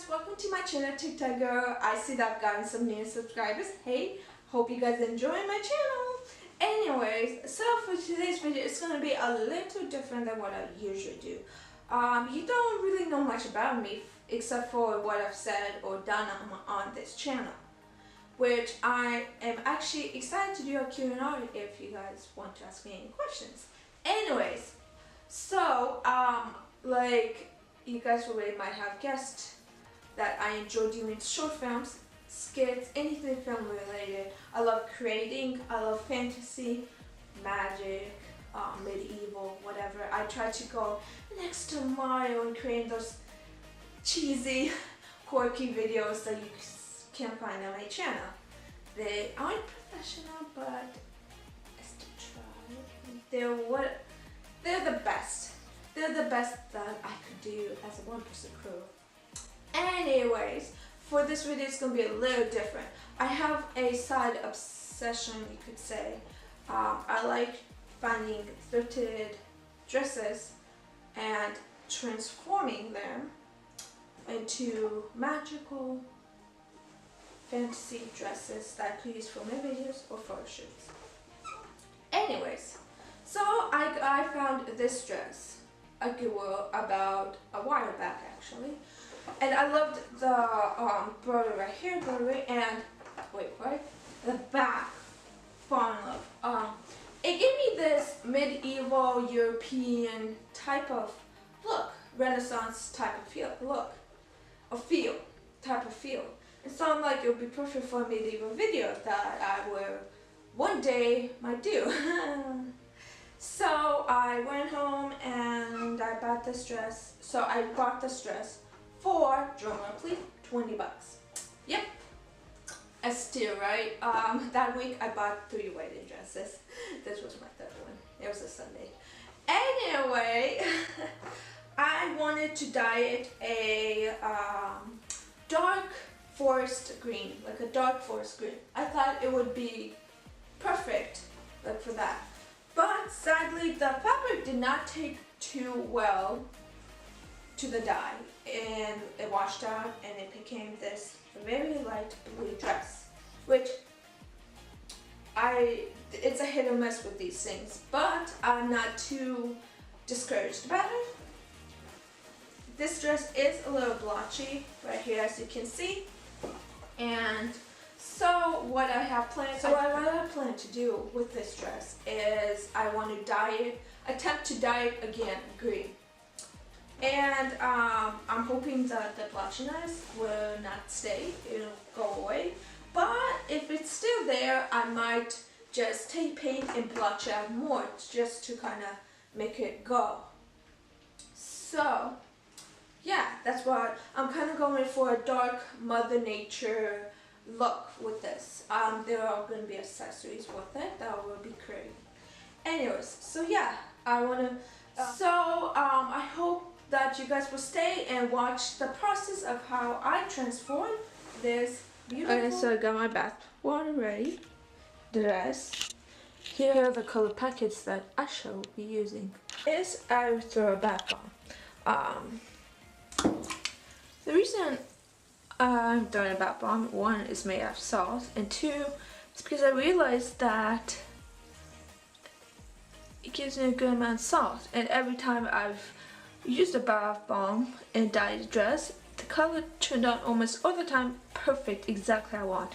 guys, welcome to my channel, TikTok girl. I see that I've gotten some new subscribers. Hey, hope you guys enjoy my channel. Anyways, so for today's video, it's gonna be a little different than what I usually do. You don't really know much about me except for what I've said or done on this channel, which I am actually excited to do a Q&A if you guys want to ask me any questions. Anyways, so like you guys already might have guessed that I enjoy doing short films, skits, anything film related. I love creating, I love fantasy, magic, medieval, whatever. I try to go next to mile in creating those cheesy, quirky videos that you can find on my channel. They aren't professional, but I still try. They're the best. They're the best that I could do as a one-person crew. Anyways, for this video it's gonna be a little different. I have a side obsession, you could say. I like finding thrifted dresses and transforming them into magical fantasy dresses that I could use for my videos or photo shoots. Anyways, so I found this dress a Goodwill about a while back actually, and I loved the border right here, and the back. Fall in love. It gave me this medieval European type of look, Renaissance type of feel, and so I'm like, it would be perfect for a medieval video that I will one day might do. So I went home and I bought this dress. So I bought this dress for, drumroll please, 20 bucks. Yep, a steal, right? That week I bought 3 wedding dresses. This was my third one. It was a Sunday. Anyway, I wanted to dye it a dark forest green, like a dark forest green. I thought it would be perfect, like for that. But sadly, the fabric did not take too well to the dye, and it washed out, and it became this very light blue dress, which it's a hit or miss with these things, but I'm not too discouraged about it. This dress is a little blotchy right here, as you can see, and so what I have planned to do with this dress is I want to attempt to dye it again green. And I'm hoping that the blotchiness will not stay, it'll go away. But if it's still there, I might just take paint and blotch out more just to kind of make it go. So yeah, that's what I'm kind of going for, a dark Mother Nature look with this. There are going to be accessories with it that will be created. Anyways, so yeah, I want to I hope that you guys will stay and watch the process of how I transform this beautiful. Okay, so I got my bath water ready, the rest. Here are the color packets that I shall be using. Is I throw a bath bomb. The reason I'm throwing a bath bomb, 1 is made out of salt, and 2 is because I realized that it gives me a good amount of salt, and every time I've used a bath bomb and dyed the dress, the color turned out almost all the time perfect, exactly how I want.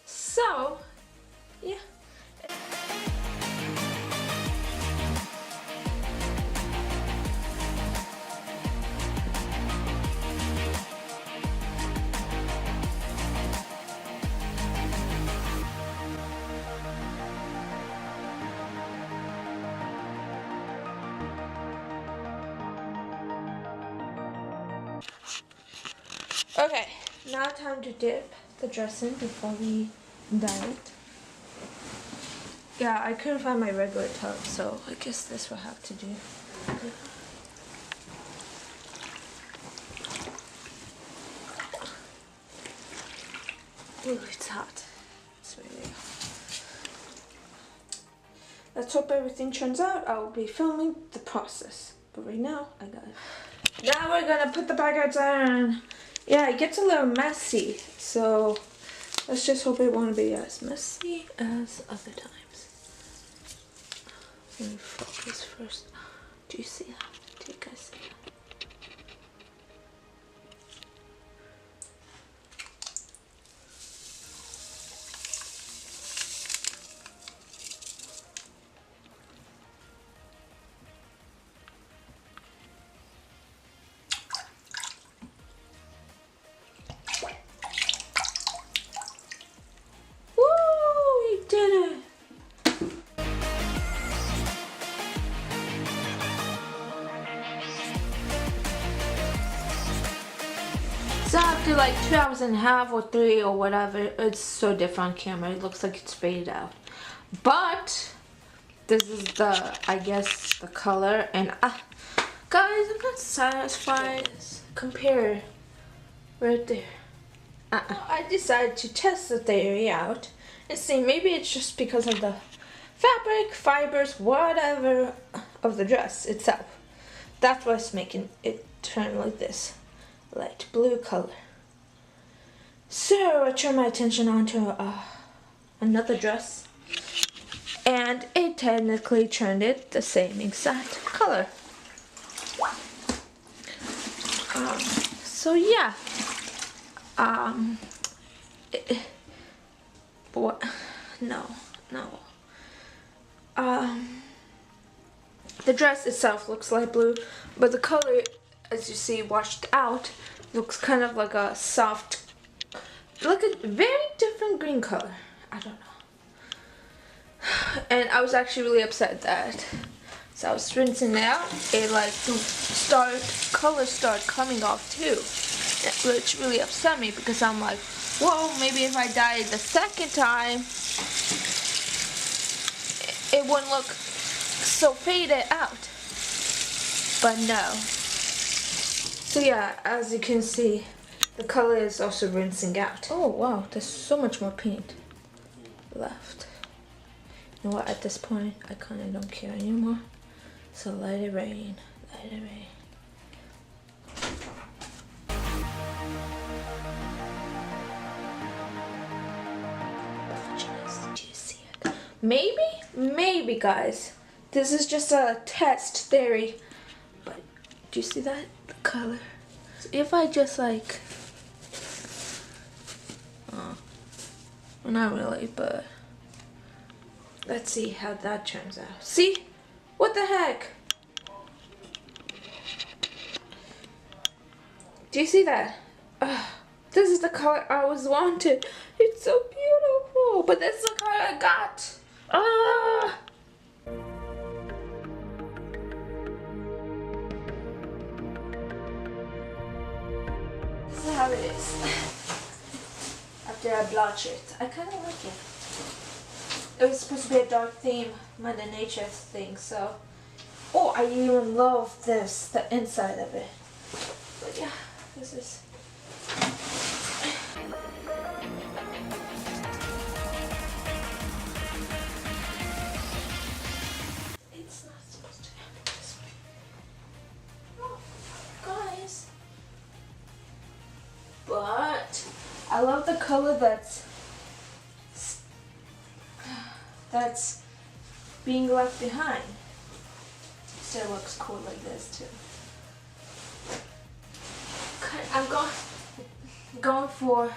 So yeah. Okay, now time to dip the dress in before we dye it. Yeah, I couldn't find my regular tub, so I guess this will have to do. Ooh, it's hot. It's really hot. Let's hope everything turns out. I will be filming the process. But right now, I got it. Now we're gonna put the packets on. yeah, it gets a little messy. So let's just hope it won't be as messy as other times. Let me focus first. Do you see that? Do you guys see that? So after like 2 hours and a half or 3 or whatever, it's so different on camera. It looks like it's faded out. But this is the, I guess, the color. And guys, I'm not satisfied. Compare right there. I decided to test the theory out and see, maybe it's just because of the fabric, fibers, whatever of the dress itself. That's what's making it turn like this light blue color. So I turned my attention onto another dress, and it technically turned it the same exact color. So yeah, what? No. The dress itself looks light blue, but the color, as you see, washed out, looks kind of like a soft, like a very different green color. I don't know. And I was actually really upset that, so I was rinsing it out, it like color started coming off too, which really upset me, because I'm like, whoa, maybe if I dye it the second time, it wouldn't look so faded out. But no. So yeah, as you can see, the color is also rinsing out. Oh wow, there's so much more paint left. You know what, at this point, I kind of don't care anymore. So let it rain, let it rain. Do you see it? Maybe guys, this is just a test theory, but do you see that? The color. So if I just like, well, not really, but let's see how that turns out. See? What the heck? Do you see that? This is the color I was wanted. It's so beautiful, but this is the color I got. This is how it is. After I blanch it, I kind of like it. It was supposed to be a dark theme, Mother Nature thing, so. Oh, I even love this, the inside of it. But yeah, this is. It's not supposed to happen this way. Oh, guys. But I love the color that's being left behind. Still looks cool like this too. I'm going for.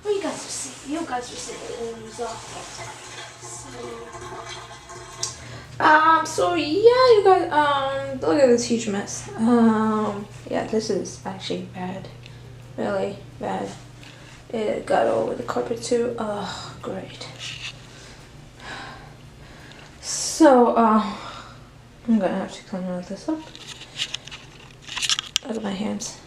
Oh, you guys will see. You guys will see the result. So yeah, you guys. Look at this huge mess. Yeah, this is actually bad. Really bad. It got all over the carpet too. Oh, great. So, I'm gonna have to clean all this up. Look at my hands.